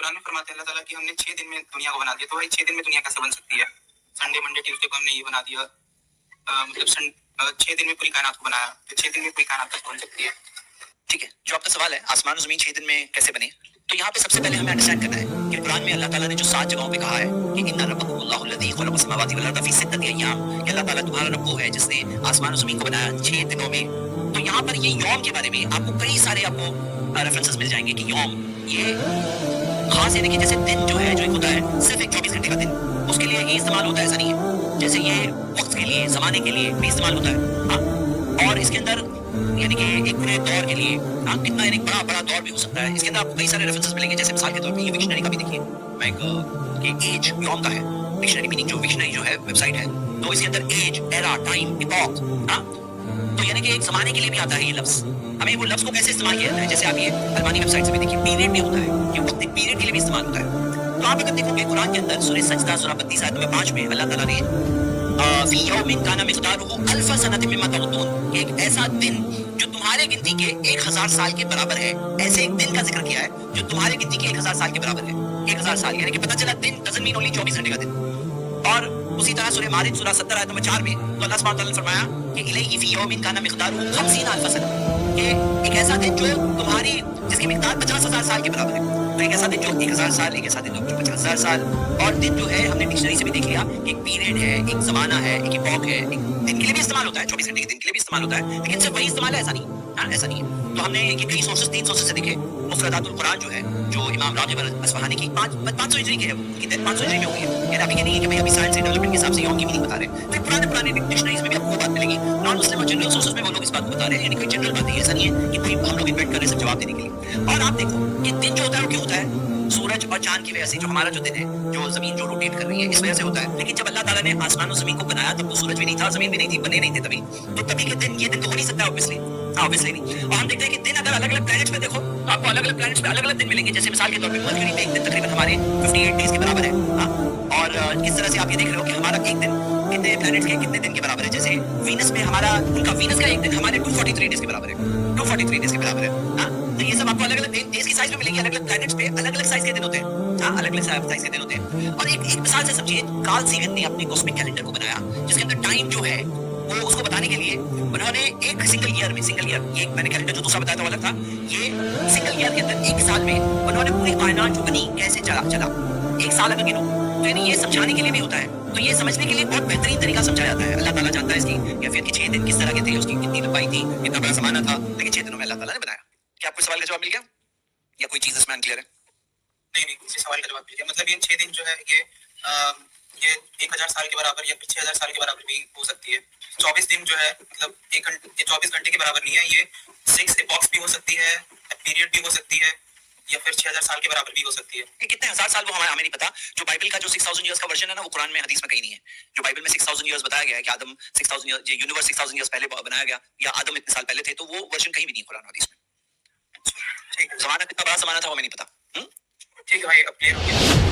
कुरान में फरमाते हैं अल्लाह ताला कि हमने 6 दिन में दुनिया को बना दिया। तो भाई 6 दिन में दुनिया कैसे बन सकती है? संडे मंडे ट्यूसडे को हमने ये बना दिया, मतलब 6 दिन में पूरी कायनात को बनाया, तो 6 दिन में पूरी कायनात कैसे बन सकती है? ठीक है, जो आपका सवाल है आसमान और जमीन 6 दिन में कैसे बने, तो यहाँ पे सबसे पहले हमें अंडरस्टैंड करना है कि कुरान में अल्लाह ताला ने जो 7 जगहों पे कहा है कि इन्ना रब्बकुमुल्लाहु लज़ी खलक़स समावाति वल अर्ज़ फ़ी सित्तति अय्याम, कि अल्लाह ताला तुम्हारा रब वो है जिसने आसमान और जमीन को बनाया 6 दिनों में। तो यहाँ पर ये यौम के बारे में आपको कई सारे रेफरेंसेस मिल जाएंगे कि यौम ये खास, यानी कि जैसे दिन जो है, जो एक होता है सिर्फ एक 24 घंटे का दिन, उसके लिए ही इस्तेमाल होता है, ऐसा नहीं है। जैसे ये वक्त के लिए, जमाने के लिए भी इस्तेमाल होता है, हाँ। और इसके अंदर यानी कि एक पूरे दौर के लिए, हाँ, कितना यानी बड़ा बड़ा दौर भी हो सकता है। इसके अंदर आपको कई सारे रेफरेंसेस मिलेंगे। जैसे मिसाल के तौर पे ये विक्शनरी का भी देखिए, मैं एक एज यौम का है, विक्शनरी मीनिंग जो विक्शनरी जो है वेबसाइट है, तो इसके अंदर एज, एरा, टाइम, इपॉक, हाँ, तो यानी कि एक जमाने के लिए भी आता है ये लफ्ज। हमें वो लफ्ज को कैसे इस्तेमाल किया जाता है, जैसे आप ये अल्बानी वेबसाइट से भी देखिए, पीरियड भी होता है, ये वक्त एक पीरियड के लिए भी इस्तेमाल होता है। तो आप अगर देखोगे कुरान के अंदर सूरह सजदा सूरह 32 आयत नंबर 5 में अल्लाह ताला ने फी यौमिन काना मिक़दारुहु अल्फ सनतिन मिम्मा तउद्दून, एक ऐसा दिन जो तुम्हारे गिनती के 1000 साल के बराबर है, ऐसे एक दिन का जिक्र किया है जो तुम्हारे गिनती के 1000 साल के बराबर है। 1000 साल यानी कि पता चला दिन डजंट मीन ओनली 24 घंटे का दिन। और उसी तरह सूरह मारिज सूरह 70 आयत नंबर 4 में तो अल्लाह सुब्हानहू व तआला ने फरमाया कि इलैहि फी यौमिन काना मिक़दारुहु 50 अल्फ सना, कि एक ऐसा दिन जो तुम्हारी जिसकी मिक़दार 50,000 साल के बराबर है। तो एक ऐसा दिन जो 1000 साल, एक ऐसा दिन जो 50,000 साल। और दिन जो है हमने डिक्शनरी से भी देख लिया कि एक पीरियड है, एक जमाना है, एक इपॉक है, एक दिन के लिए भी इस्तेमाल होता है, 24 घंटे के दिन के लिए भी इस्तेमाल होता है, लेकिन सिर्फ वही इस्तेमाल है ऐसा नहीं, हाँ, ऐसा नहीं है। तो हमने ये कई सोर्सेस, 3 सोर्सेस से देखे। मुफरदातुल कुरान जो है, जो इमाम राग़िब अल-अस्फ़हानी की 500 हिजरी की है, वो कितने 500 हिजरी में हो गई है, यानी अभी के नहीं है कि भाई अभी साइंस डेवलपमेंट के हिसाब से यौम की मीनिंग बता रहे हैं। फिर पुराने डिक्शनरीज में भी आपको बात मिलेगी। नॉन मुस्लिम और जनरल सोर्सेस में वो लोग इस बात को बता रहे हैं, यानी कोई जनरल बात है, ऐसा नहीं है कि कोई हम लोग इन्वेंट कर रहे हैं सिर्फ जवाब देने के लिए। और आप देखो कि दिन जो होता है वो क्यों होता है? सूरज और चांद की वजह से। जो हमारा जो दिन है, जो जमीन जो रोटेट कर रही है, इस वजह से होता है। लेकिन जब अल्लाह ताला ने आसमान और जमीन को बनाया तब तो सूरज भी नहीं था, जमीन भी नहीं थी, बने नहीं थे तभी। तो तभी के दिन, ये दिन तो हो नहीं सकता ऑब्वियसली नहीं। और हम देखते हैं कि दिन अगर अलग अलग प्लैनेट्स पे देखो तो आपको अलग अलग प्लैनेट्स पे अलग अलग दिन मिलेंगे। जैसे मिसाल के तौर पे मरकरी पे एक दिन तकरीबन हमारे 58 डेज के बराबर है, हाँ। और किस तरह से आप ये देख रहे हो कि हमारा एक दिन कितने प्लैनेट्स के कितने दिन के बराबर है। जैसे वीनस में हमारा, उनका वीनस का एक दिन हमारे 243 डेज के बराबर है, 243 डेज के बराबर है, हाँ। तो ये सब आपको अलग अलग डेज की साइज में मिलेंगे। अलग अलग प्लैनेट्स पे अलग अलग साइज के दिन होते हैं, हाँ, अलग अलग साइज के दिन होते हैं। और एक मिसाल से समझिए, कार्ल सीगन ने अपने कॉस्मिक कैलेंडर को बनाया, जिसके अंदर टाइम जो है वो उसको बताने के लिए उन्होंने एक सिंगल ईयर, ये मैंने कैलेंडर जो दूसरा बताया था वो अलग था, ये सिंगल ईयर के अंदर एक साल में उन्होंने पूरी कायनात जो बनी कैसे चला एक साल अगर गिनो तो यानी ये समझाने के लिए भी होता है। तो ये समझने के लिए बहुत बेहतरीन तरीका समझाया जाता है। अल्लाह ताला जानता है इसकी कैफियत कि 6 दिन किस तरह के थे, उसकी कितनी लंबाई थी, कितना बड़ा ज़माना था, लेकिन 6 दिनों में अल्लाह ताला ने बनाया। क्या आपको सवाल का जवाब मिल गया या कोई चीज़ इसमें अनक्लियर है? नहीं, इसी सवाल का जवाब दीजिए। मतलब ये 6 दिन जो है ये 1000 साल के बराबर या 6000 साल के बराबर भी हो सकती है। 24 दिन जो है मतलब ये 24 घंटे के बराबर नहीं है, ये 6 इपॉक्स भी हो सकती है, पीरियड भी हो सकती है, या फिर 6000 साल के बराबर भी हो सकती है। ये कितने हजार साल वो हमें नहीं पता। जो बाइबल का जो 6000 ईयर्स का वर्जन है ना, वो कुरान में हदीस में कहीं नहीं है। जो बाइबल में 6000 ईयर्स बताया गया है कि आदम 6000 ईयर्स, ये यूनिवर्स 6000 ईयर्स पहले बनाया गया या आदम इतने साल पहले थे, तो वो वर्जन कहीं भी नहीं है कुरान हदीस में। ठीक है, ज़माना कितना बड़ा ज़माना था वो हमें नहीं पता। ठीक है भाई, अब क्लियर हो गया।